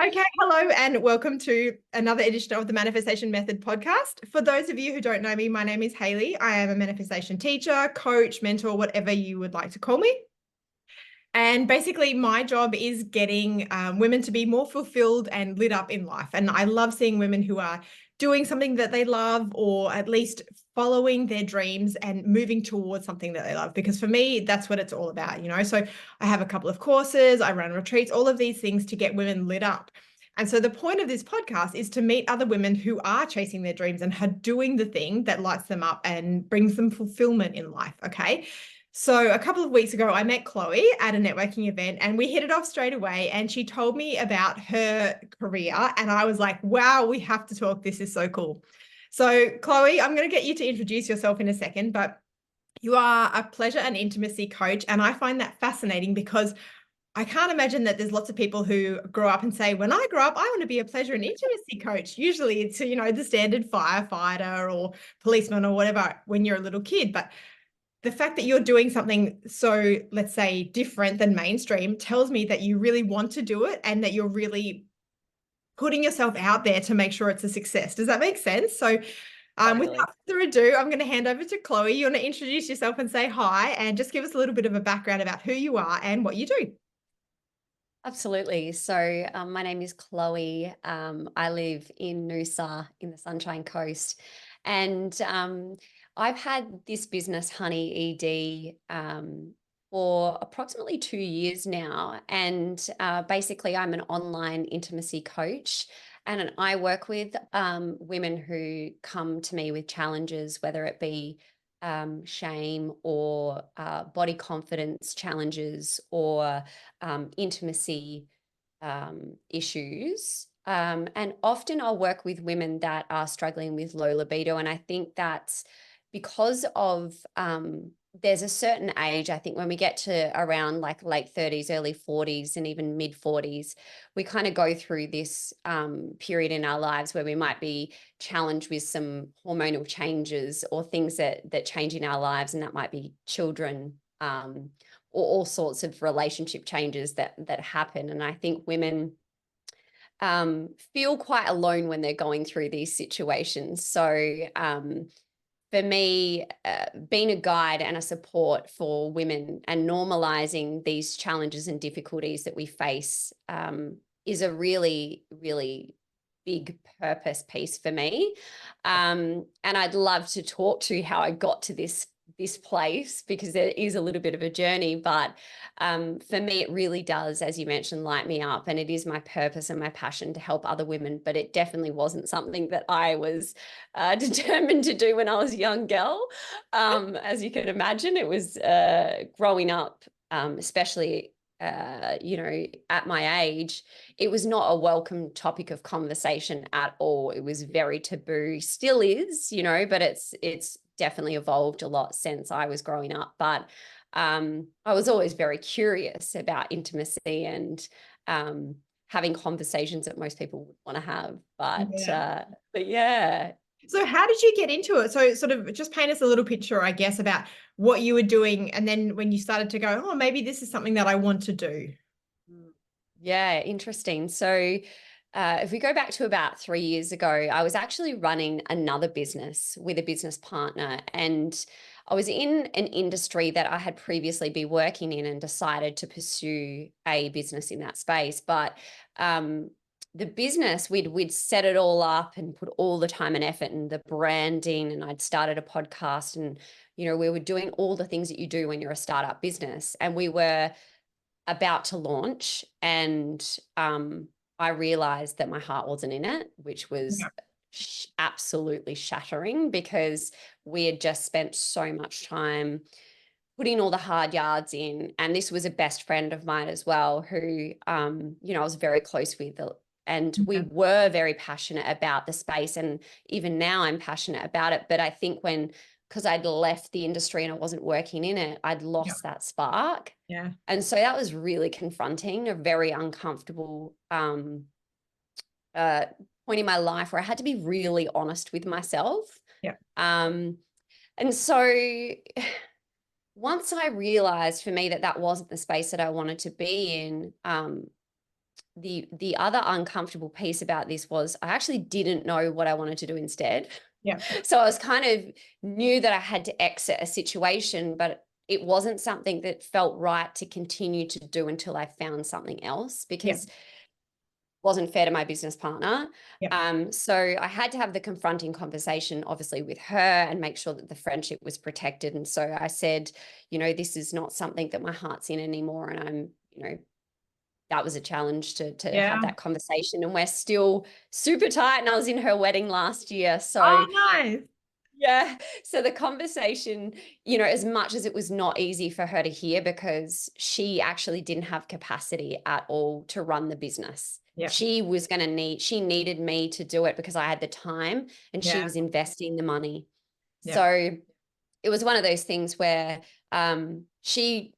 Okay, hello and welcome to another edition of the Manifestation Method podcast. For those of you who don't know me, my name is Hayley. I am a manifestation teacher, coach, mentor, whatever you would like to call me. And basically, my job is getting women to be more fulfilled and lit up in life. And I love seeing women who are doing something that they love, or at least following their dreams and moving towards something that they love. Because for me, that's what it's all about. So I have a couple of courses, I run retreats, all of these things to get women lit up. And so the point of this podcast is to meet other women who are chasing their dreams and are doing the thing that lights them up and brings them fulfillment in life. Okay. So a couple of weeks ago, I met Chloe at a networking event and we hit it off straight away. And she told me about her career. And I was like, wow, we have to talk. This is so cool. So, Chloe, I'm going to get you to introduce yourself in a second, but you are a pleasure and intimacy coach. And I find that fascinating because I can't imagine that there's lots of people who grow up and say, when I grow up, I want to be a pleasure and intimacy coach. Usually it's, the standard firefighter or policeman or whatever when you're a little kid. But the fact that you're doing something so, let's say, different than mainstream tells me that you really want to do it and that you're really putting yourself out there to make sure it's a success. Does that make sense? So Totally. without further ado, I'm going to hand over to Chloe. You want to introduce yourself and say hi and just give us a little bit of a background about who you are and what you do. Absolutely. So my name is Chloe. I live in Noosa in the Sunshine Coast. And I've had this business, Honey ED, for approximately 2 years now. And basically, I'm an online intimacy coach. And I work with women who come to me with challenges, whether it be shame or body confidence challenges or intimacy issues. And often I'll work with women that are struggling with low libido. And I think that's because of there's a certain age, I think when we get to around like late 30s, early 40s, and even mid 40s, we kind of go through this period in our lives where we might be challenged with some hormonal changes or things that change in our lives. And that might be children, or all sorts of relationship changes that happen. And I think women feel quite alone when they're going through these situations. So for me, being a guide and a support for women and normalizing these challenges and difficulties that we face is a really, really big purpose piece for me. And I'd love to talk to how I got to this place, because there is a little bit of a journey, but for me it really does, as you mentioned, light me up, and it is my purpose and my passion to help other women. But it definitely wasn't something that I was determined to do when I was a young girl. As you can imagine, it was growing up, especially at my age, it was not a welcome topic of conversation at all. It was very taboo, still is, but it's definitely evolved a lot since I was growing up. But I was always very curious about intimacy and having conversations that most people would want to have. But yeah. So how did you get into it? So sort of just paint us a little picture, I guess, about what you were doing. And then when you started to go, oh, maybe this is something that I want to do. Yeah, interesting. So if we go back to about 3 years ago, I was actually running another business with a business partner, and I was in an industry that I had previously been working in and decided to pursue a business in that space. But the business, we'd set it all up and put all the time and effort and the branding, and I'd started a podcast, and we were doing all the things that you do when you're a startup business, and we were about to launch, and I realized that my heart wasn't in it, which was absolutely shattering, because we had just spent so much time putting all the hard yards in. And this was a best friend of mine as well, who, I was very close with. And we were very passionate about the space. And even now I'm passionate about it. But I think because I'd left the industry and I wasn't working in it, I'd lost that spark. Yeah. And so that was really confronting, a very uncomfortable point in my life where I had to be really honest with myself. Yeah. And so once I realized for me that wasn't the space that I wanted to be in, the other uncomfortable piece about this was I actually didn't know what I wanted to do instead. Yeah. So I was kind of knew that I had to exit a situation, but it wasn't something that felt right to continue to do until I found something else, because wasn't fair to my business partner. So I had to have the confronting conversation, obviously, with her and make sure that the friendship was protected. And so I said, this is not something that my heart's in anymore. And I'm, that was a challenge to have that conversation. And we're still super tight. And I was in her wedding last year. So Oh, nice. yeah. So the conversation, as much as it was not easy for her to hear, because she actually didn't have capacity at all to run the business. Yeah. She needed me to do it because I had the time and she was investing the money. Yeah. So it was one of those things where she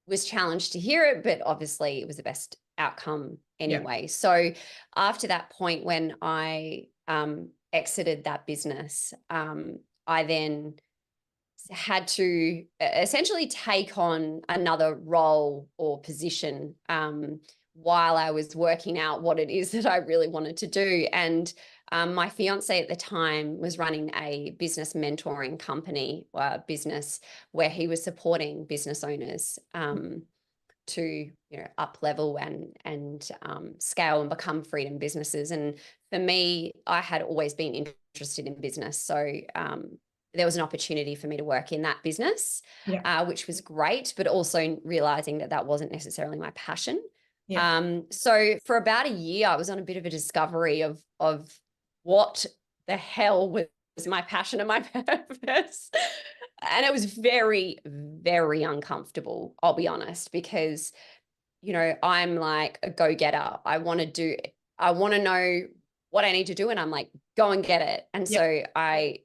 was challenged to hear it, but obviously it was the best outcome anyway. So after that point, when I exited that business, I then had to essentially take on another role or position while I was working out what it is that I really wanted to do. And my fiance at the time was running a business mentoring company, business where he was supporting business owners to up level and scale and become freedom businesses. And for me, I had always been interested in business, so there was an opportunity for me to work in that business, which was great, but also realizing that wasn't necessarily my passion. So for about a year, I was on a bit of a discovery of what the hell was my passion and my purpose. And it was very, very uncomfortable, I'll be honest, because, I'm like a go-getter. I want to know what I need to do. And I'm like, go and get it. And so I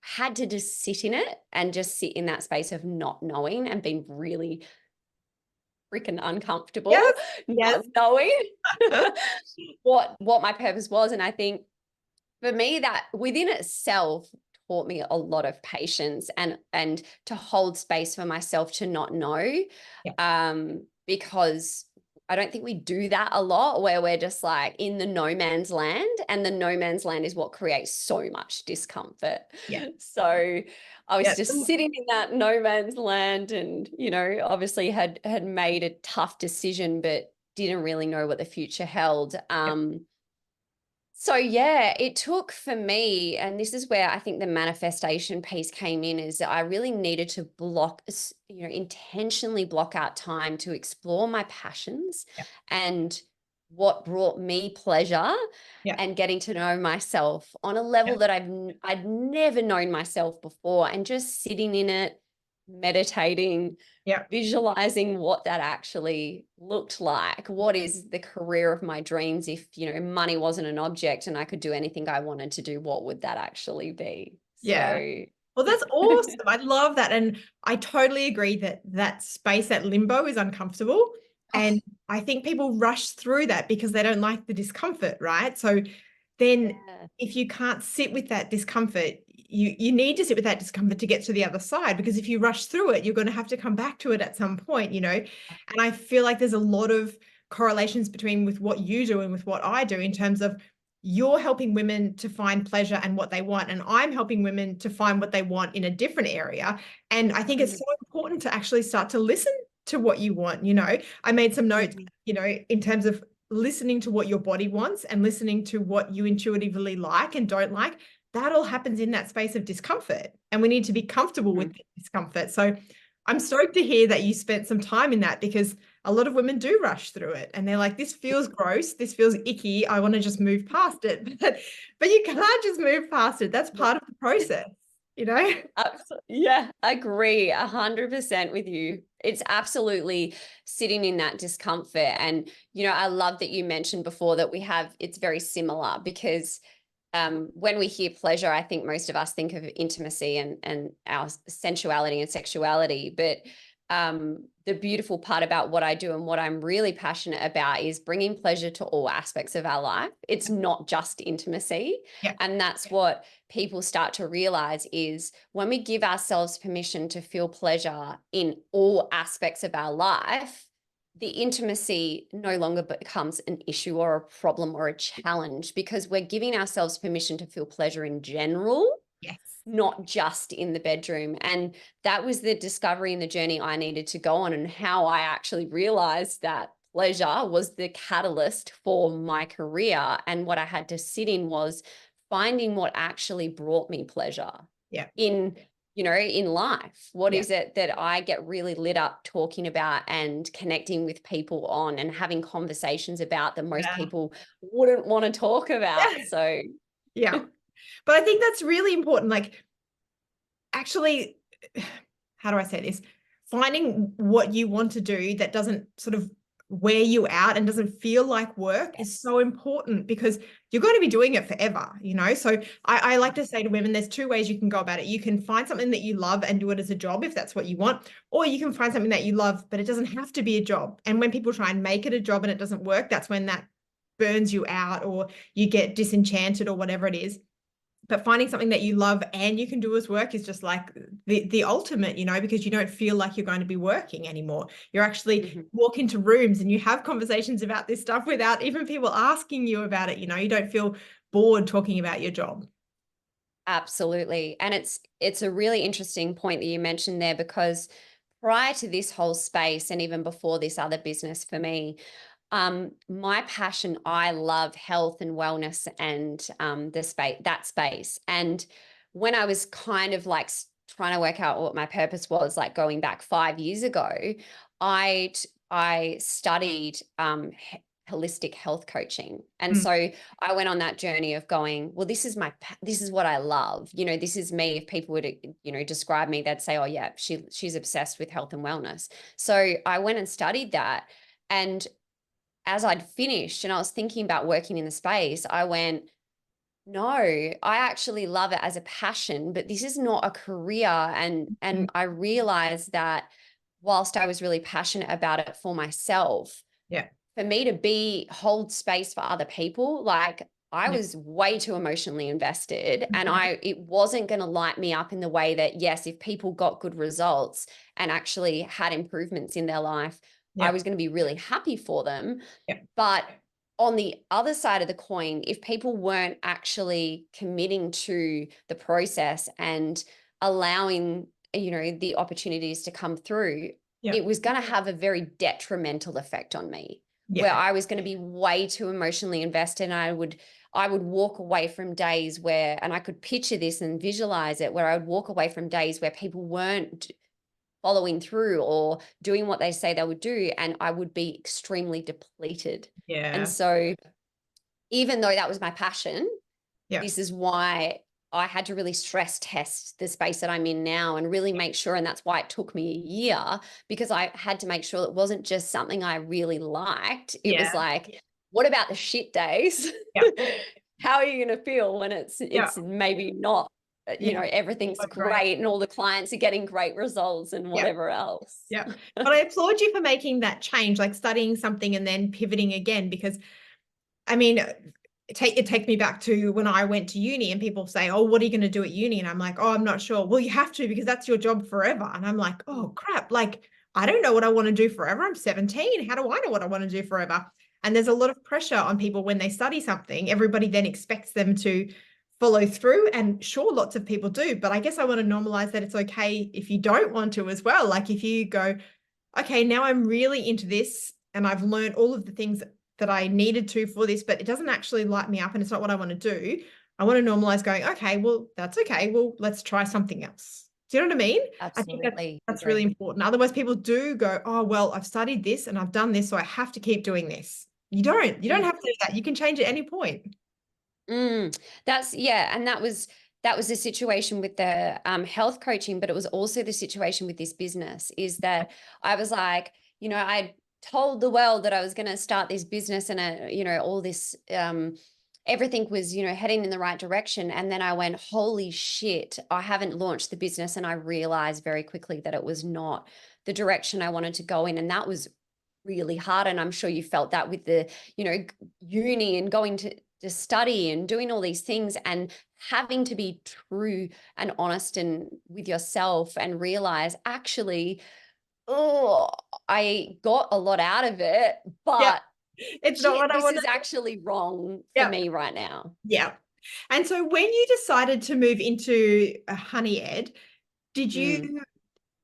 had to just sit in it and just sit in that space of not knowing and being really freaking uncomfortable, not knowing what my purpose was. And I think for me, that within itself taught me a lot of patience and to hold space for myself to not know, because I don't think we do that a lot, where we're just like in the no man's land, and the no man's land is what creates so much discomfort. So I was just sitting in that no man's land and, obviously had made a tough decision, but didn't really know what the future held. So it took for me, and this is where I think the manifestation piece came in, is that I really needed to intentionally block out time to explore my passions and what brought me pleasure, and getting to know myself on a level that I'd never known myself before, and just sitting in it, meditating, visualizing what that actually looked like. What is the career of my dreams? If, money wasn't an object and I could do anything I wanted to do, what would that actually be? Well, that's awesome. I love that. And I totally agree that space, that limbo, is uncomfortable. And I think people rush through that because they don't like the discomfort, right? So then if you can't sit with that discomfort, you need to sit with that discomfort to get to the other side, because if you rush through it, you're going to have to come back to it at some point, And I feel like there's a lot of correlations with what you do and with what I do, in terms of you're helping women to find pleasure and what they want, and I'm helping women to find what they want in a different area. And I think it's so important to actually start to listen to what you want. I made some notes, in terms of listening to what your body wants and listening to what you intuitively like and don't like. That all happens in that space of discomfort, and we need to be comfortable with the discomfort. So I'm stoked to hear that you spent some time in that, because a lot of women do rush through it and they're like, this feels gross, this feels icky, I want to just move past it. But you can't just move past it. That's part of the process, Yeah, I agree 100% with you. It's absolutely sitting in that discomfort. And, I love that you mentioned before that it's very similar, because when we hear pleasure, I think most of us think of intimacy and our sensuality and sexuality. But the beautiful part about what I do and what I'm really passionate about is bringing pleasure to all aspects of our life. It's not just intimacy. And that's what people start to realize, is when we give ourselves permission to feel pleasure in all aspects of our life, the intimacy no longer becomes an issue or a problem or a challenge, because we're giving ourselves permission to feel pleasure in general, Yes. not just in the bedroom. And that was the discovery and the journey I needed to go on, and how I actually realized that pleasure was the catalyst for my career. And what I had to sit in was finding what actually brought me pleasure Yeah. in, in life. What Yeah. is it that I get really lit up talking about and connecting with people on and having conversations about that most Yeah. people wouldn't want to talk about? Yeah. So Yeah. But I think that's really important. Like, actually, how do I say this? Finding what you want to do that doesn't sort of wear you out and doesn't feel like work is so important, because you're going to be doing it forever, So I like to say to women, there's two ways you can go about it. You can find something that you love and do it as a job if that's what you want, or you can find something that you love, but it doesn't have to be a job. And when people try and make it a job and it doesn't work, that's when that burns you out or you get disenchanted or whatever it is. But finding something that you love and you can do as work is just like the ultimate, because you don't feel like you're going to be working anymore. You're actually walk into rooms and you have conversations about this stuff without even people asking you about it. You don't feel bored talking about your job. absolutely. And it's a really interesting point that you mentioned there, because prior to this whole space and even before this other business for me, my passion, I love health and wellness and that space. And when I was kind of like trying to work out what my purpose was, like going back 5 years ago, I studied holistic health coaching. And so I went on that journey of going, well, this is what I love. This is me. If people were to, describe me, they'd say, oh yeah, she's obsessed with health and wellness. So I went and studied that. And as I'd finished and I was thinking about working in the space, I went, no, I actually love it as a passion, but this is not a career. And I realized that whilst I was really passionate about it for myself, Yeah. for me to hold space for other people, like I was way too emotionally invested, and it wasn't going to light me up in the way that, yes, if people got good results and actually had improvements in their life, I was going to be really happy for them. But on the other side of the coin, if people weren't actually committing to the process and allowing, the opportunities to come through, it was going to have a very detrimental effect on me, where I was going to be way too emotionally invested. And I would walk away from days where, and I could picture this and visualize it, where I would walk away from days where people weren't following through or doing what they say they would do, and I would be extremely depleted. And so even though that was my passion, this is why I had to really stress test the space that I'm in now and really make sure. And that's why it took me a year, because I had to make sure it wasn't just something I really liked. It was like, what about the shit days? How are you going to feel when it's maybe not, everything's great and all the clients are getting great results and whatever else. Yeah. But I applaud you for making that change, like studying something and then pivoting again, because I mean, it takes me back to when I went to uni and people say, oh, what are you going to do at uni? And I'm like, oh, I'm not sure. Well, you have to, because that's your job forever. And I'm like, oh crap. Like, I don't know what I want to do forever. I'm 17. How do I know what I want to do forever? And there's a lot of pressure on people when they study something. Everybody then expects them to follow through. And sure, lots of people do, but I guess I want to normalize that it's okay if you don't want to as well. Like if you go, okay, now I'm really into this and I've learned all of the things that I needed to for this, but it doesn't actually light me up and it's not what I want to do. I want to normalize going, okay, well, that's okay. Well, let's try something else. Do you know what I mean? Absolutely. I think that's really important. Otherwise, people do go, oh, well, I've studied this and I've done this, so I have to keep doing this. You don't have to do that. You can change at any point. And that was the situation with the health coaching, but it was also the situation with this business, is that I was like, I told the world that I was going to start this business and all this everything was heading in the right direction, and then I went, holy shit, I haven't launched the business. And I realized very quickly that it was not the direction I wanted to go in, and that was really hard. And I'm sure you felt that with the uni and going to study and doing all these things and having to be true and honest and with yourself and realize, actually, oh, I got a lot out of it, Yeah. but It's not shit, what I this want is to. actually wrong for Yeah. me right now. Yeah. And so when you decided to move into a honey ed, did you, Mm.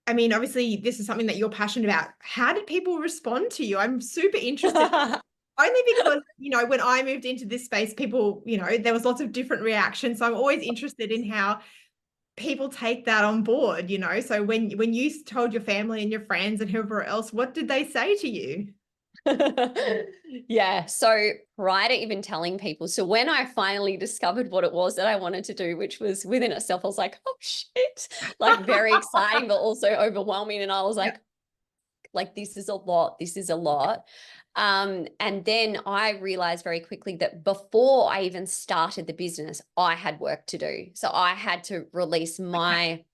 I mean, obviously this is something that you're passionate about. How did people respond to you? I'm super interested. Only because, when I moved into this space, people, there was lots of different reactions. So I'm always interested in how people take that on board, So when you told your family and your friends and whoever else, what did they say to you? Yeah. So prior to even telling people, so when I finally discovered what it was that I wanted to do, which was within itself, I was like, oh shit, like very exciting, but also overwhelming. And I was Yeah. like, this is a lot. This is a lot. And then I realized very quickly that before I even started the business, I had work to do. So I had to release Okay.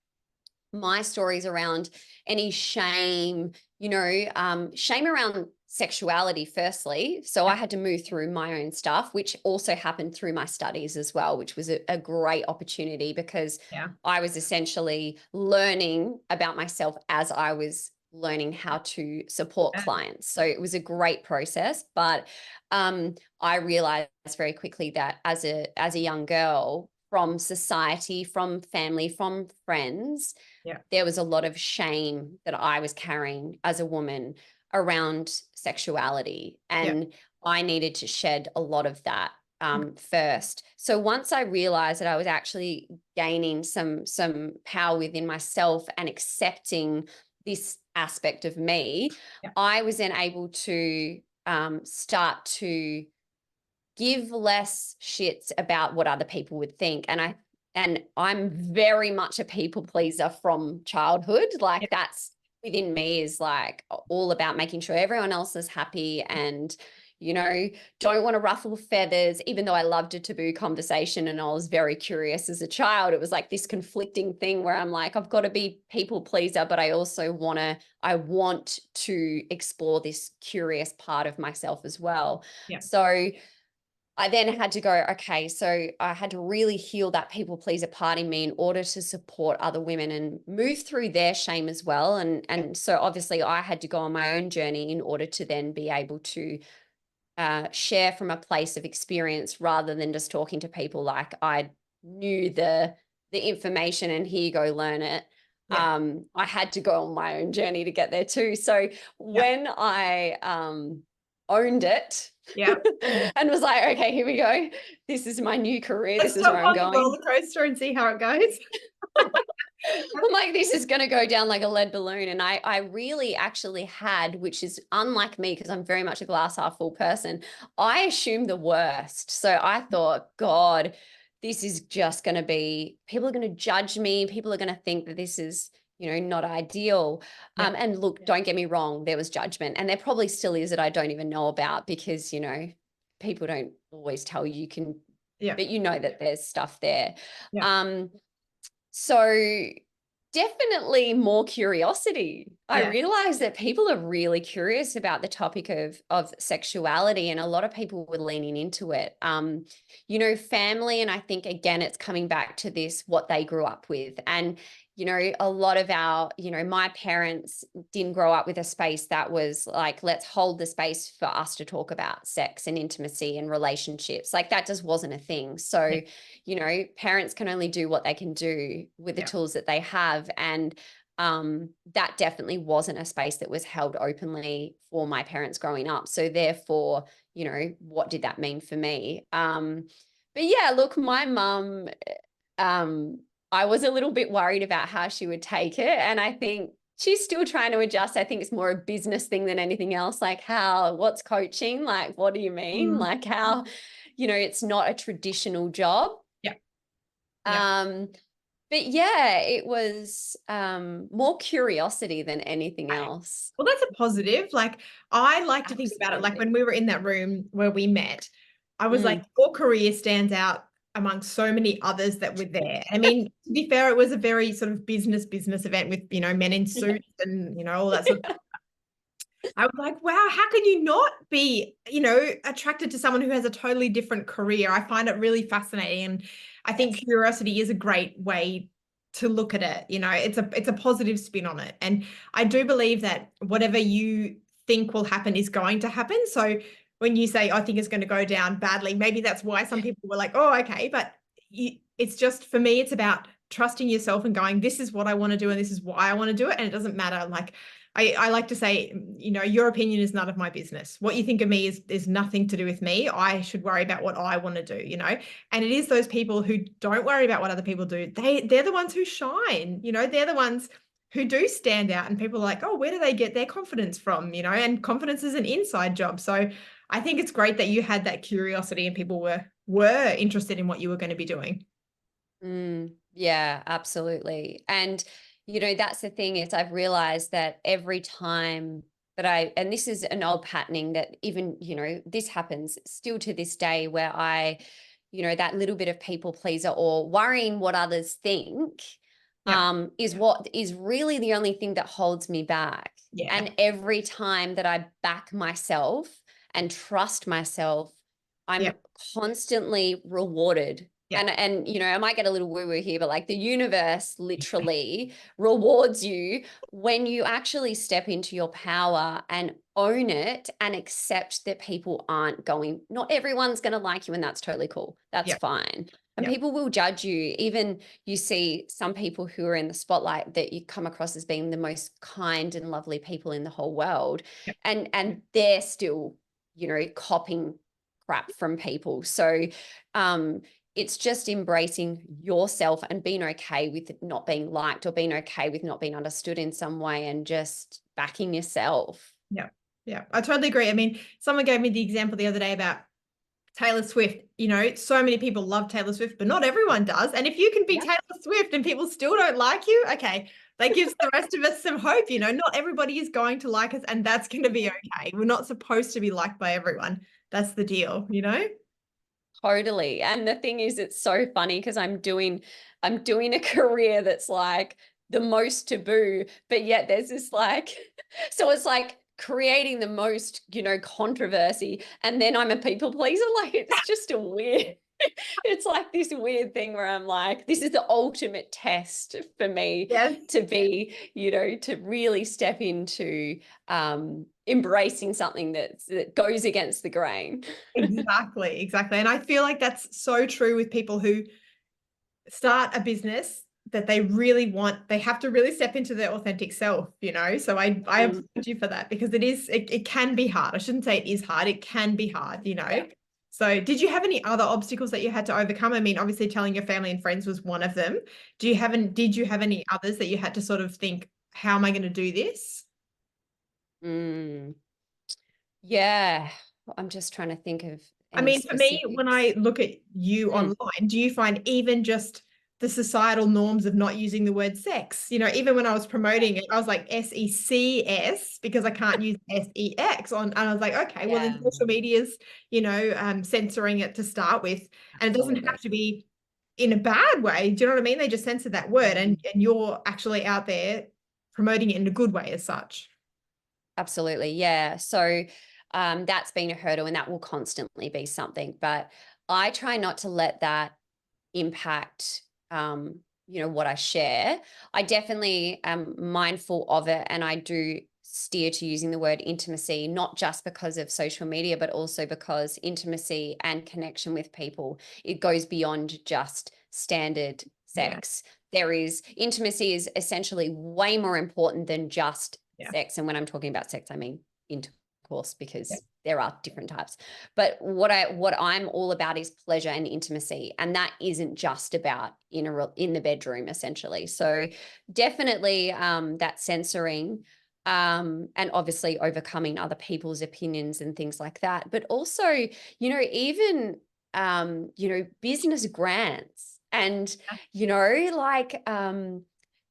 my stories around any shame, shame around sexuality, firstly. So I Yeah. had to move through my own stuff, which also happened through my studies as well, which was a great opportunity because Yeah. I was essentially learning about myself as I was learning how to support Yeah. clients. So it was a great process, but I realized very quickly that as a young girl, from society, from family, from friends, Yeah. there was a lot of shame that I was carrying as a woman around sexuality. Yeah. And I needed to shed a lot of that first. So once I realized that I was actually gaining some power within myself and accepting this aspect of me, Yeah. I was then able to start to give less shits about what other people would think. And I'm very much a people pleaser from childhood. Yeah. Like that's within me is like all about making sure everyone else is happy and don't want to ruffle feathers, even though I loved a taboo conversation and I was very curious as a child. It was like this conflicting thing where I'm like, I've got to be people pleaser, but I also I want to explore this curious part of myself as well. Yeah. So I then had to go, okay, so I had to really heal that people pleaser part in me in order to support other women and move through their shame as well. And so obviously I had to go on my own journey in order to then be able to share from a place of experience rather than just talking to people like I knew the information and here you go, learn it. Yeah. I had to go on my own journey to get there too. So Yeah. when I owned it Yeah. and was like, okay, here we go. This is my new career. This Let's is where jump I'm on the going. roller coaster and see how it goes. I'm like, this is going to go down like a lead balloon. And I really actually had, which is unlike me because I'm very much a glass half full person, I assumed the worst. So I thought, God, this is just going to be, people are going to judge me. People are going to think that this is, not ideal. Yeah. And look, don't get me wrong, there was judgment. And there probably still is that I don't even know about because, people don't always tell you, Yeah. but that there's stuff there. Yeah. Um, so definitely more curiosity. I Yeah. realized that people are really curious about the topic of sexuality, and a lot of people were leaning into it. Family, and I think again, it's coming back to this what they grew up with, and a lot of our, my parents didn't grow up with a space that was like, let's hold the space for us to talk about sex and intimacy and relationships. Like that just wasn't a thing. So parents can only do what they can do with the Yeah. tools that they have. And that definitely wasn't a space that was held openly for my parents growing up. So therefore, what did that mean for me? But yeah, look, my mum, I was a little bit worried about how she would take it. And I think she's still trying to adjust. I think it's more a business thing than anything else. Like what's coaching? Like, what do you mean? Mm. Like how, it's not a traditional job. Yeah. Yeah. Um, but yeah, it was more curiosity than anything Okay. else. Well, that's a positive. Like, I like to think about it like Absolutely. when we were in that room where we met, I was like, Mm. your career stands out among so many others that were there. I mean, to be fair, it was a very sort of business event with, men in Yeah. suits and, all that sort of. I was like, wow, how can you not be, attracted to someone who has a totally different career? I find it really fascinating. And I think curiosity is a great way to look at it. You know, it's a positive spin on it. And I do believe that whatever you think will happen is going to happen. So when you say, I think it's going to go down badly, maybe that's why some people were like, oh, okay. But it's just, for me, it's about trusting yourself and going, this is what I want to do and this is why I want to do it. And it doesn't matter. Like, I like to say, you know, your opinion is none of my business. What you think of me is nothing to do with me. I should worry about what I want to do, you know. And it is those people who don't worry about what other people do. They're the ones who shine, you know. They're the ones who do stand out, and people are like, oh, where do they get their confidence from, you know? And confidence is an inside job. So I think it's great that you had that curiosity and people were interested in what you were going to be doing. Yeah, absolutely. And, you know, that's the thing, is I've realized that every time that and this is an old patterning that even, you know, this happens still to this day, where you know, that little bit of people pleaser or worrying what others think, is what is really the only thing that holds me back. Yeah. And every time that I back myself and trust myself, I'm constantly rewarded. And you know, I might get a little woo-woo here, but like the universe literally rewards you when you actually step into your power and own it and accept that people not everyone's going to like you, and that's totally cool. That's fine. And people will judge you. Even you see some people who are in the spotlight that you come across as being the most kind and lovely people in the whole world. And they're still, you know, copying crap from people. So, it's just embracing yourself and being okay with not being liked or being okay with not being understood in some way, and just backing yourself. Yeah. Yeah. I totally agree. I mean, someone gave me the example the other day about Taylor Swift. You know, so many people love Taylor Swift, but not everyone does. And if you can be Taylor Swift and people still don't like you, okay, that gives the rest of us some hope. You know, not everybody is going to like us, and that's going to be okay. We're not supposed to be liked by everyone. That's the deal, you know? Totally. And the thing is, it's so funny because I'm doing a career that's like the most taboo, but yet there's this like, so it's like creating the most, you know, controversy. And then I'm a people pleaser. Like, it's just a weird, it's like this weird thing where I'm like, this is the ultimate test for me to be, you know, to really step into embracing something that goes against the grain. Exactly. And I feel like that's so true with people who start a business that they really want. They have to really step into their authentic self, you know? So I applaud you for that, because it can be hard. I shouldn't say it is hard. It can be hard, you know? Yeah. So did you have any other obstacles that you had to overcome? I mean, obviously telling your family and friends was one of them. Did you have any others that you had to sort of think, how am I going to do this? Yeah. I'm just trying to think of I mean, for me, when I look at you online, do you find even just the societal norms of not using the word sex, you know, even when I was promoting it, I was like SECS because I can't use SEX on, and I was like, okay, well then social media's, you know, censoring it to start with. And it doesn't have to be in a bad way. Do you know what I mean? They just censor that word, and you're actually out there promoting it in a good way as such. Absolutely. Yeah. So that's been a hurdle, and that will constantly be something, but I try not to let that impact, you know, what I share. I definitely am mindful of it, and I do steer to using the word intimacy, not just because of social media, but also because intimacy and connection with people, it goes beyond just standard sex. Intimacy is essentially way more important than just sex. And when I'm talking about sex, I mean intercourse, because there are different types. But what I'm all about is pleasure and intimacy, and that isn't just about in the bedroom, essentially. So definitely that censoring, and obviously overcoming other people's opinions and things like that. But also, you know, even you know, business grants, and you know, like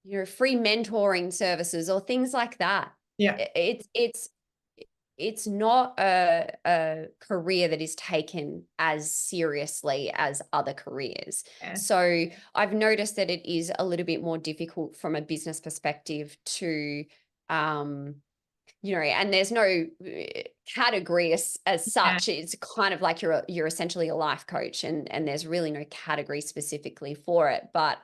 you know, free mentoring services or things like that. It's not a career that is taken as seriously as other careers. So I've noticed that it is a little bit more difficult from a business perspective to, you know, and there's no category as such. It's kind of like you're essentially a life coach, and there's really no category specifically for it. But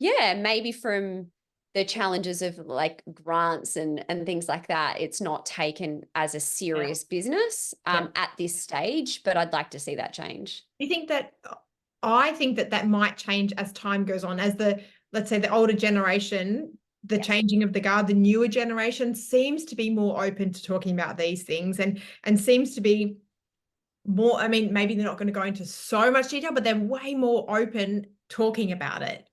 yeah, maybe from the challenges of like grants and things like that, it's not taken as a serious business at this stage, but I'd like to see that change. Do you think that, I think that that might change as time goes on, as let's say the older generation, the changing of the guard, the newer generation seems to be more open to talking about these things and seems to be more, I mean, maybe they're not going to go into so much detail, but they're way more open talking about it.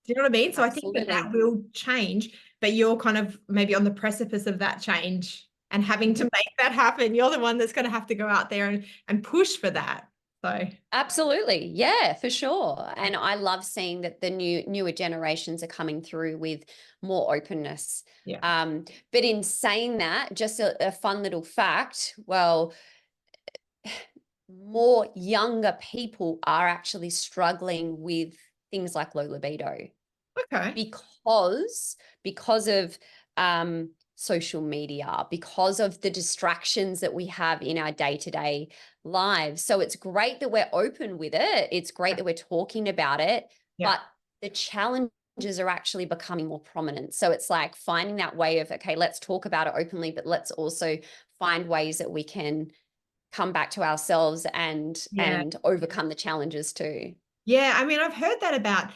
Do you know what I mean? So I think that Absolutely. will change, but you're kind of maybe on the precipice of that change and having to make that happen. You're the one that's going to have to go out there and push for that. So Absolutely. Yeah, for sure. And I love seeing that the newer generations are coming through with more openness. yeah. But in saying that, just a fun little fact, well, more younger people are actually struggling with things like low libido Okay. because of social media, because of the distractions that we have in our day-to-day lives. So it's great that we're open with it. It's great that we're talking about it, but the challenges are actually becoming more prominent. So it's like finding that way of, okay, let's talk about it openly, but let's also find ways that we can come back to ourselves and overcome the challenges too. Yeah, I mean, I've heard that about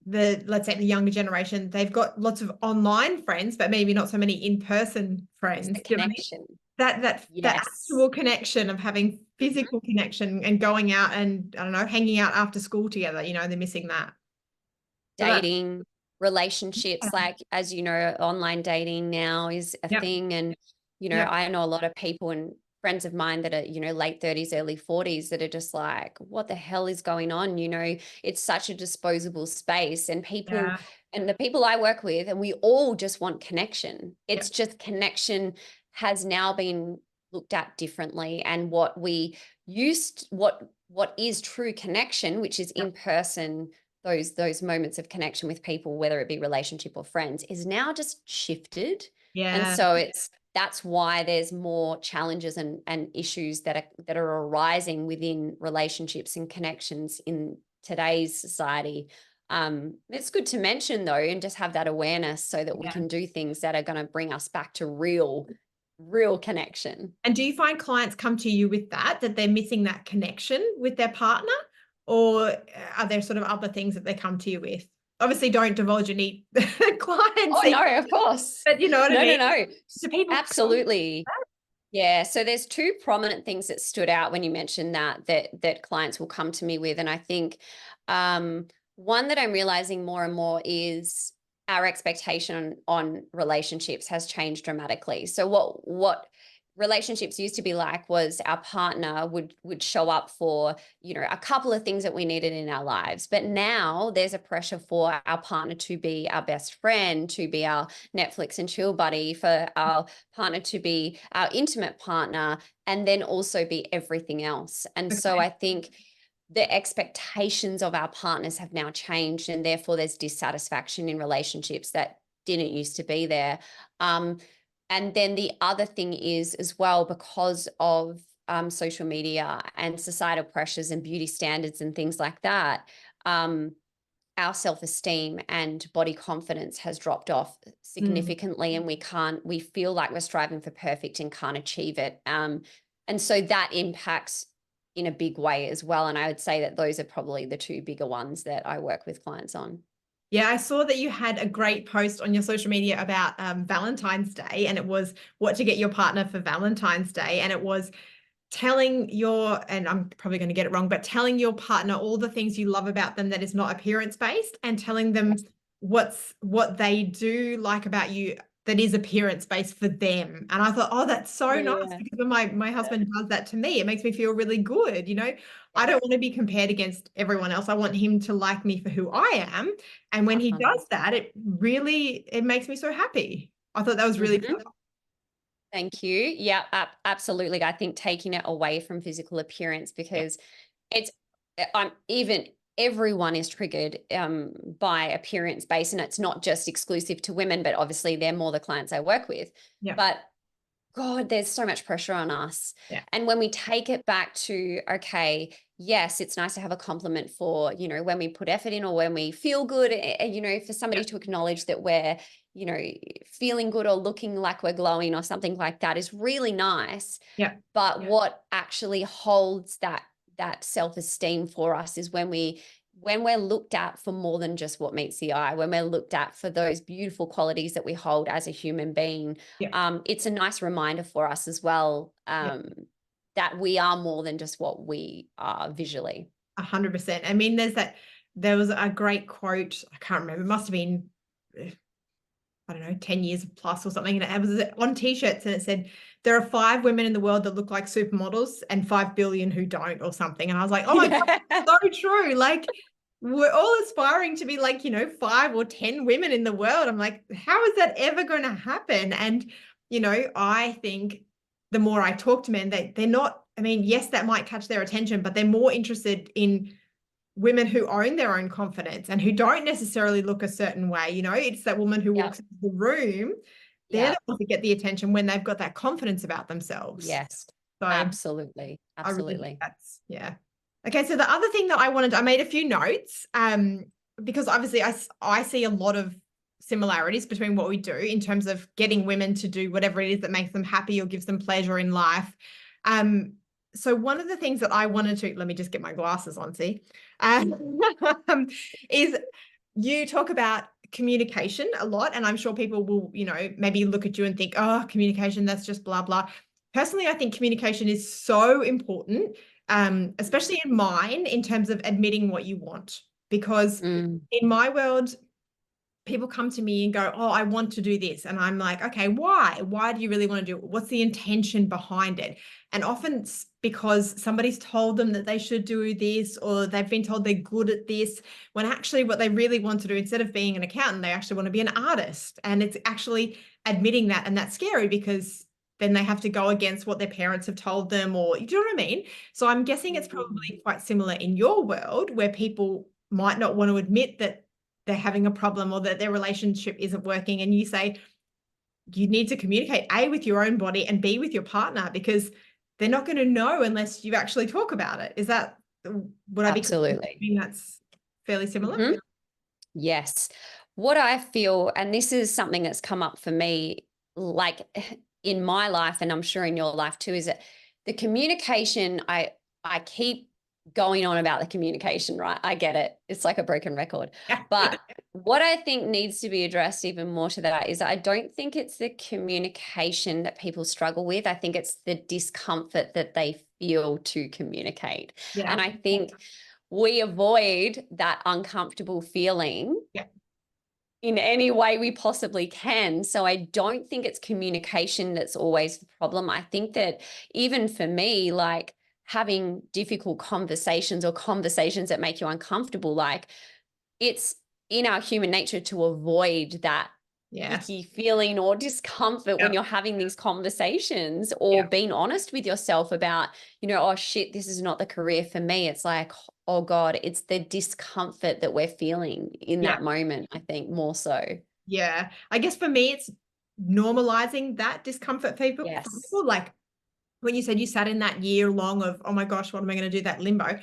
let's say the younger generation. They've got lots of online friends, but maybe not so many in-person friends. It's the connection. That Yes. actual connection of having physical connection and going out and, I don't know, hanging out after school together, they're missing that. Dating, relationships, like, as you know, online dating now is a thing. And, I know a lot of people and friends of mine that are, late 30s, early 40s that are just like, what the hell is going on? It's such a disposable space, and and the people I work with, and we all just want connection. It's just connection has now been looked at differently. And what is true connection, which is in person, those moments of connection with people, whether it be relationship or friends, is now just shifted. And so that's why there's more challenges and issues that are arising within relationships and connections in today's society. It's good to mention though, and just have that awareness so that we can do things that are going to bring us back to real connection. And do you find clients come to you with that they're missing that connection with their partner? Or are there sort of other things that they come to you with? Obviously, don't divulge any clients. Oh, no, of course. But you know what I mean? No. Do people Absolutely. Yeah. So there's two prominent things that stood out when you mentioned that clients will come to me with. And I think one that I'm realizing more and more is our expectation on relationships has changed dramatically. So what relationships used to be like was our partner would show up for, a couple of things that we needed in our lives. But now there's a pressure for our partner to be our best friend, to be our Netflix and chill buddy, for our partner to be our intimate partner, and then also be everything else. And so I think the expectations of our partners have now changed, and therefore there's dissatisfaction in relationships that didn't used to be there. And then the other thing is as well, because of social media and societal pressures and beauty standards and things like that, our self-esteem and body confidence has dropped off significantly, and we feel like we're striving for perfect and can't achieve it. And so that impacts in a big way as well. And I would say that those are probably the two bigger ones that I work with clients on. Yeah, I saw that you had a great post on your social media about Valentine's Day, and it was what to get your partner for Valentine's Day. And it was telling and I'm probably going to get it wrong, but telling your partner all the things you love about them that is not appearance-based, and telling them what they do like about you that is appearance-based for them. And I thought, oh, that's so nice, because when my husband does that to me, it makes me feel really good. I don't want to be compared against everyone else. I want him to like me for who I am. And when he does that, it makes me so happy. I thought that was really cool. Thank you. Yeah, absolutely. I think taking it away from physical appearance, because everyone is triggered by appearance based, and it's not just exclusive to women, but obviously they're more the clients I work with. But God, there's so much pressure on us. Yeah. And when we take it back to, okay, yes, it's nice to have a compliment for, when we put effort in or when we feel good, for somebody to acknowledge that we're, feeling good or looking like we're glowing or something like that is really nice. Yeah. But what actually holds that self-esteem for us is when we're looked at for more than just what meets the eye, when we're looked at for those beautiful qualities that we hold as a human being. Yeah. It's a nice reminder for us as well, Yeah. that we are more than just what we are visually. 100%. I mean, there was a great quote. I can't remember. It must have been, I don't know, 10 years plus or something. And it was on t-shirts and it said, there are 5 women in the world that look like supermodels and 5 billion who don't, or something. And I was like, oh my God, so true. Like, we're all aspiring to be like, 5 or 10 women in the world. I'm like, how is that ever going to happen? And, I think the more I talk to men, they're not, I mean, yes, that might catch their attention, but they're more interested in women who own their own confidence and who don't necessarily look a certain way. It's that woman who walks into the room. They're the ones that get the attention when they've got that confidence about themselves. Yes, So absolutely. I really think Absolutely. that's, yeah. Okay. So the other thing that I made a few notes, because obviously I see a lot of similarities between what we do in terms of getting women to do whatever it is that makes them happy or gives them pleasure in life. So one of the things that I wanted to, let me just get my glasses on, see, is you talk about communication a lot. And I'm sure people will, maybe look at you and think, oh, communication, that's just blah, blah. Personally, I think communication is so important, especially in mine, in terms of admitting what you want. Because in my world, people come to me and go, oh, I want to do this. And I'm like, okay, why? Why do you really want to do it? What's the intention behind it? And often it's because somebody's told them that they should do this, or they've been told they're good at this, when actually what they really want to do, instead of being an accountant, they actually want to be an artist. And it's actually admitting that. And that's scary because then they have to go against what their parents have told them, or, you know what I mean? So I'm guessing it's probably quite similar in your world, where people might not want to admit that they're having a problem or that their relationship isn't working. And you say, you need to communicate A, with your own body, and B, with your partner, because they're not going to know unless you actually talk about it. Is that, would I be Absolutely. that's fairly similar? Mm-hmm. Yes. What I feel, and this is something that's come up for me, like in my life, and I'm sure in your life too, is that the communication, I keep going on about the communication, right? I get it. It's like a broken record. Yeah. But what I think needs to be addressed even more to that is I don't think it's the communication that people struggle with. I think it's the discomfort that they feel to communicate. Yeah. And I think we avoid that uncomfortable feeling in any way we possibly can. So I don't think it's communication that's always the problem. I think that even for me, like having difficult conversations or conversations that make you uncomfortable, like it's in our human nature to avoid that icky feeling or discomfort when you're having these conversations, or being honest with yourself about, oh shit, this is not the career for me. It's like, oh God, it's the discomfort that we're feeling in that moment, I think, more so. Yeah. I guess for me, it's normalizing that discomfort for people. Like when you said you sat in that year long of, oh my gosh, what am I going to do? That limbo.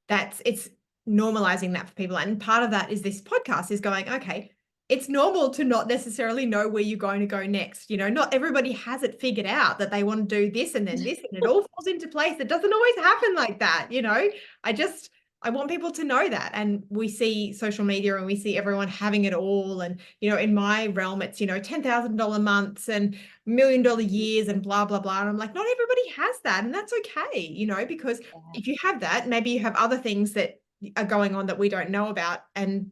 It's normalizing that for people. And part of that is this podcast is going, okay, it's normal to not necessarily know where you're going to go next. Not everybody has it figured out that they want to do this and then this, and it all falls into place. It doesn't always happen like that. I want people to know that. And we see social media and we see everyone having it all. And, in my realm, it's, $10,000 months and $1 million years and blah, blah, blah. And I'm like, not everybody has that. And that's okay, because if you have that, maybe you have other things that are going on that we don't know about. And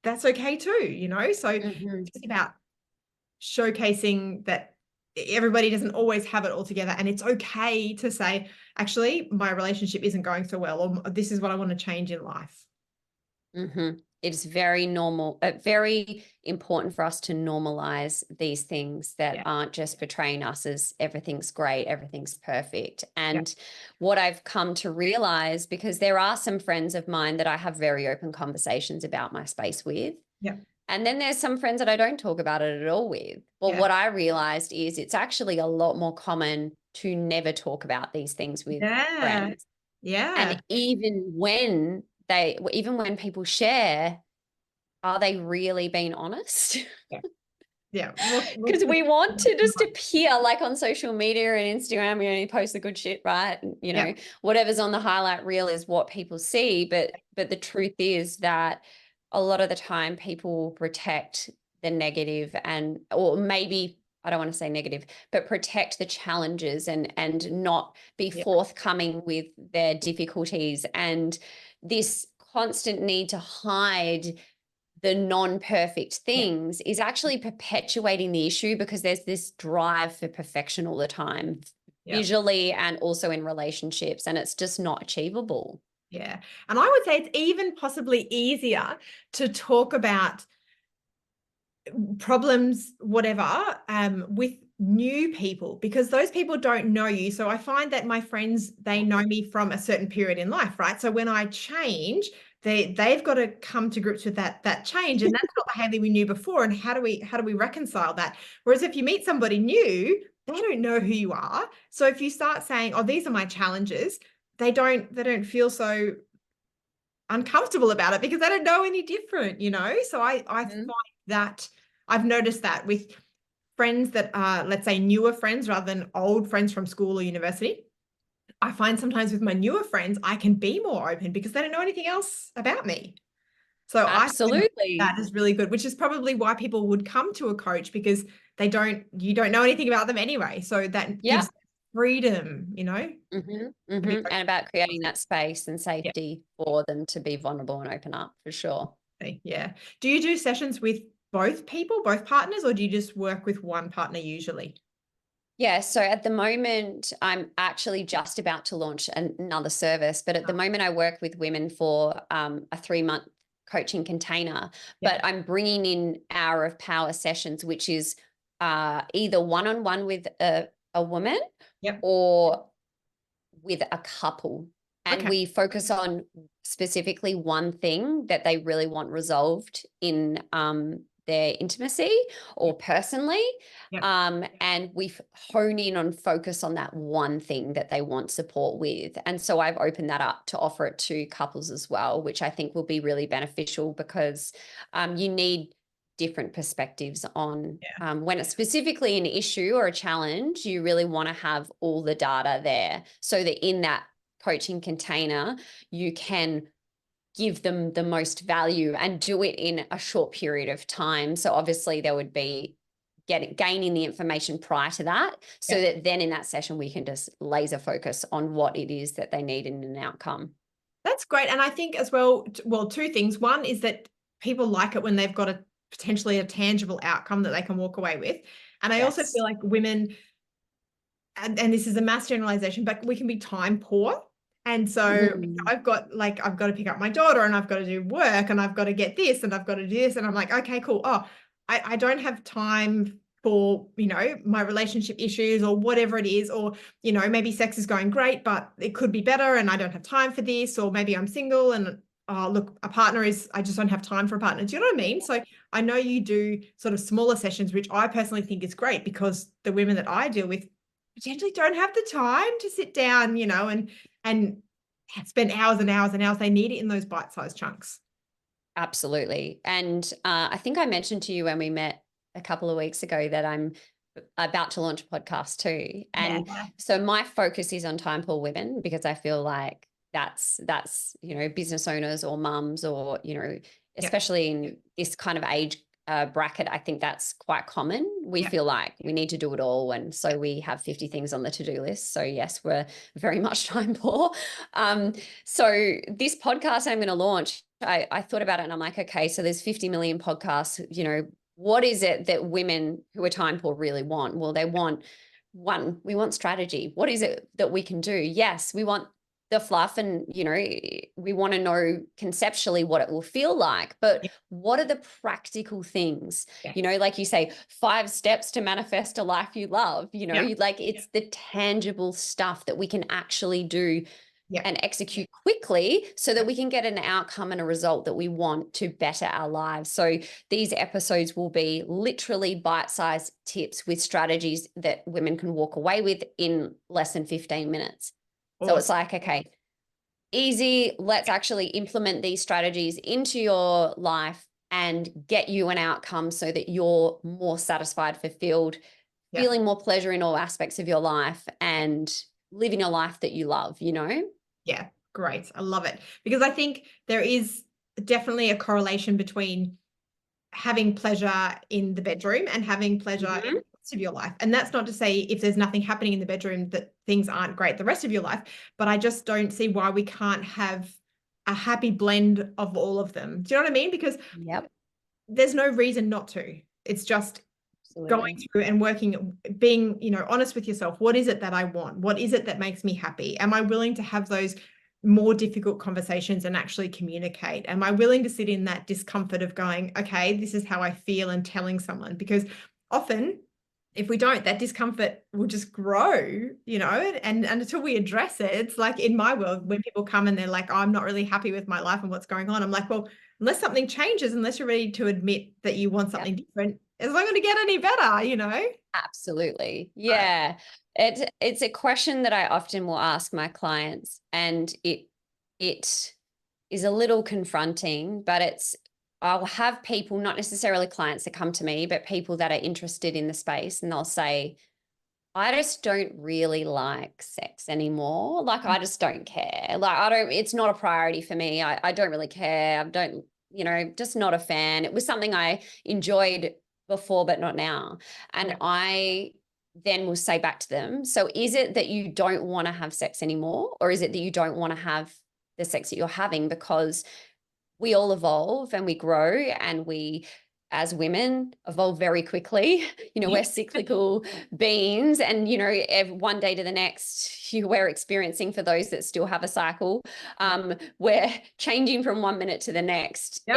that's okay too, so it's just about showcasing that everybody doesn't always have it all together, and it's okay to say, actually, my relationship isn't going so well, or this is what I want to change in life. It's very normal, very important for us to normalize these things that aren't just portraying us as everything's great, everything's perfect. And what I've come to realize, because there are some friends of mine that I have very open conversations about my space with. And then there's some friends that I don't talk about it at all with. Well, Yeah. what I realized is it's actually a lot more common to never talk about these things with Yeah. friends. Yeah. And even when people share, are they really being honest? Yeah. Yeah. Well, Because we want to just appear like on social media and Instagram, we only post the good shit, right? And, yeah. whatever's on the highlight reel is what people see. But the truth is that a lot of the time people protect the negative or maybe I don't want to say negative, but protect the challenges and not be Yeah. forthcoming with their difficulties and this constant need to hide the non-perfect Yeah. things is actually perpetuating the issue because there's this drive for perfection all the time, Yeah. visually and also in relationships, and it's just not achievable. Yeah. And I would say it's even possibly easier to talk about problems, whatever, with new people because those people don't know you. So I find that my friends, they know me from a certain period in life, right? So when I change, they've got to come to grips with that change. And that's not the Hayley we knew before. And how do we reconcile that? Whereas if you meet somebody new, they don't know who you are. So if you start saying, oh, these are my challenges, they don't feel so uncomfortable about it because they don't know any different, So I find that I've noticed that with friends that are, let's say, newer friends rather than old friends from school or university. I find sometimes with my newer friends, I can be more open because they don't know anything else about me. So I find Absolutely. that is really good, which is probably why people would come to a coach because you don't know anything about them anyway. So that Yeah. gives freedom, to be And about creating that space and yeah. safety for them to be vulnerable and open up for sure. Yeah. Do you do sessions with both people, both partners, or do you just work with one partner usually? Yeah, so at the moment, I'm actually just about to launch another service, but at the moment, I work with women for a 3-month coaching container. Yeah. But I'm bringing in Hour of Power sessions, which is either one-on-one with a woman Yep. or with a couple. And Okay. we focus on specifically one thing that they really want resolved in their intimacy or personally. Yep. And we hone in on focus on that one thing that they want support with. And so I've opened that up to offer it to couples as well, which I think will be really beneficial because you need different perspectives on when it's specifically an issue or a challenge. You really want to have all the data there so that in that coaching container, you can give them the most value and do it in a short period of time. So obviously there would be gaining the information prior to that so that then in that session we can just laser focus on what it is that they need in an outcome. That's great. And I think as well, two things. One is that people like it when they've got potentially a tangible outcome that they can walk away with. And I also Yes. feel like women, and this is a mass generalization, but we can be time poor. And so I've got to pick up my daughter and I've got to do work and I've got to get this and I've got to do this. And I'm like, okay, cool. Oh, I don't have time for, my relationship issues or whatever it is, or, maybe sex is going great, but it could be better and I don't have time for this, or maybe I'm single and look, I just don't have time for a partner. Do you know what I mean? So I know you do sort of smaller sessions, which I personally think is great because the women that I deal with potentially don't have the time to sit down, and spend hours and hours and hours. They need it in those bite-sized chunks. Absolutely. And I think I mentioned to you when we met a couple of weeks ago that I'm about to launch a podcast too. And so my focus is on time poor women because I feel like that's business owners or mums or, especially in this kind of age bracket, I think that's quite common. We feel like we need to do it all. And so we have 50 things on the to-do list. So yes, we're very much time poor. So this podcast I'm going to launch, I thought about it and I'm like, okay, so there's 50 million podcasts, what is it that women who are time poor really want? Well, they want we want strategy. What is it that we can do? Yes, we want the fluff and, we want to know conceptually what it will feel like, but what are the practical things, like you say, 5 steps to manifest a life you love, like it's the tangible stuff that we can actually do Yeah. and execute quickly so that we can get an outcome and a result that we want to better our lives. So these episodes will be literally bite-sized tips with strategies that women can walk away with in less than 15 minutes. So it's like, okay, easy, let's actually implement these strategies into your life and get you an outcome so that you're more satisfied, fulfilled, feeling more pleasure in all aspects of your life and living a life that you love, you know? Yeah, great. I love it. Because I think there is definitely a correlation between having pleasure in the bedroom and having pleasure in the rest of your life. And that's not to say if there's nothing happening in the bedroom that things aren't great the rest of your life, but I just don't see why we can't have a happy blend of all of them. Do you know what I mean? Because there's no reason not to. It's just going through and working, being, honest with yourself. What is it that I want? What is it that makes me happy? Am I willing to have those more difficult conversations and actually communicate? Am I willing to sit in that discomfort of going, okay, this is how I feel, and telling someone? Because often if we don't, that discomfort will just grow, and until we address it. It's like in my world, when people come and they're like, oh, I'm not really happy with my life and what's going on. I'm like, well, unless something changes, unless you're ready to admit that you want something different, it's not going to get any better, Absolutely. Yeah. It's a question that I often will ask my clients, and it is a little confronting, but I'll have people, not necessarily clients that come to me, but people that are interested in the space, and they'll say, I just don't really like sex anymore. Like, I just don't care. Like, it's not a priority for me. I don't really care. I don't, just not a fan. It was something I enjoyed before, but not now. And I then will say back to them, so is it that you don't want to have sex anymore? Or is it that you don't want to have the sex that you're having? Because we all evolve and we grow, and we, as women, evolve very quickly. We're cyclical beings, and, one day to the next, we're experiencing, for those that still have a cycle, we're changing from 1 minute to the next.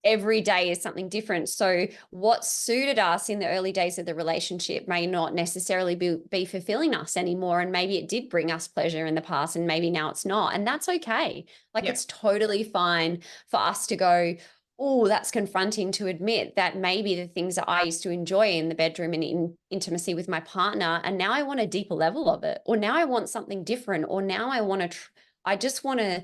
Every day is something different. So what suited us in the early days of the relationship may not necessarily be fulfilling us anymore. And maybe it did bring us pleasure in the past, and maybe now it's not. And that's okay. Like, it's totally fine for us to go, oh, that's confronting to admit that maybe the things that I used to enjoy in the bedroom and in intimacy with my partner, and now I want a deeper level of it, or now I want something different, or now I just want to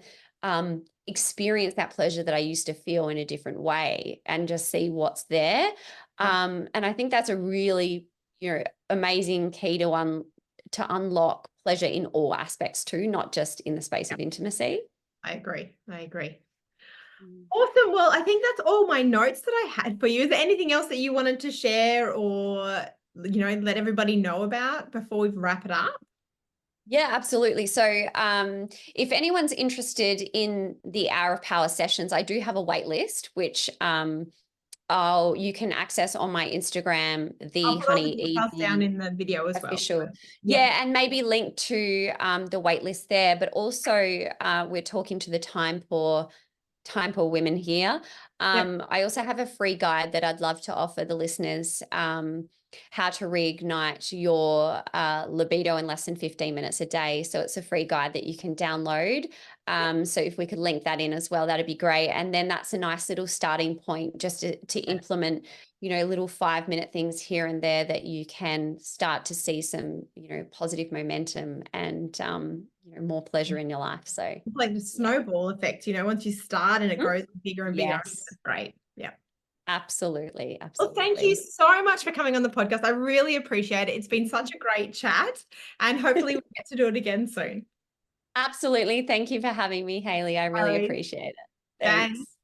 experience that pleasure that I used to feel in a different way, and just see what's there. And I think that's a really, amazing key to unlock pleasure in all aspects too, not just in the space of intimacy. I agree. Awesome. Well, I think that's all my notes that I had for you. Is there anything else that you wanted to share or, let everybody know about before we wrap it up? Yeah, absolutely. So if anyone's interested in the Hour of Power sessions, I do have a wait list, which you can access on my Instagram, I'll put all the details down in the video as official. well. Yeah, and maybe link to the wait list there. But also we're talking to the Time Poor women here. I also have a free guide that I'd love to offer the listeners, how to reignite your libido in less than 15 minutes a day. So it's a free guide that you can download. So if we could link that in as well, that'd be great. And then that's a nice little starting point just to implement, little 5-minute things here and there that you can start to see some, positive momentum and, more pleasure in your life. So it's like the snowball effect, once you start and it grows bigger and bigger. Yes. That's great. Yeah. Absolutely. Well, thank you so much for coming on the podcast. I really appreciate it. It's been such a great chat, and hopefully we'll get to do it again soon. Absolutely. Thank you for having me, Hayley. I really appreciate it. Thanks.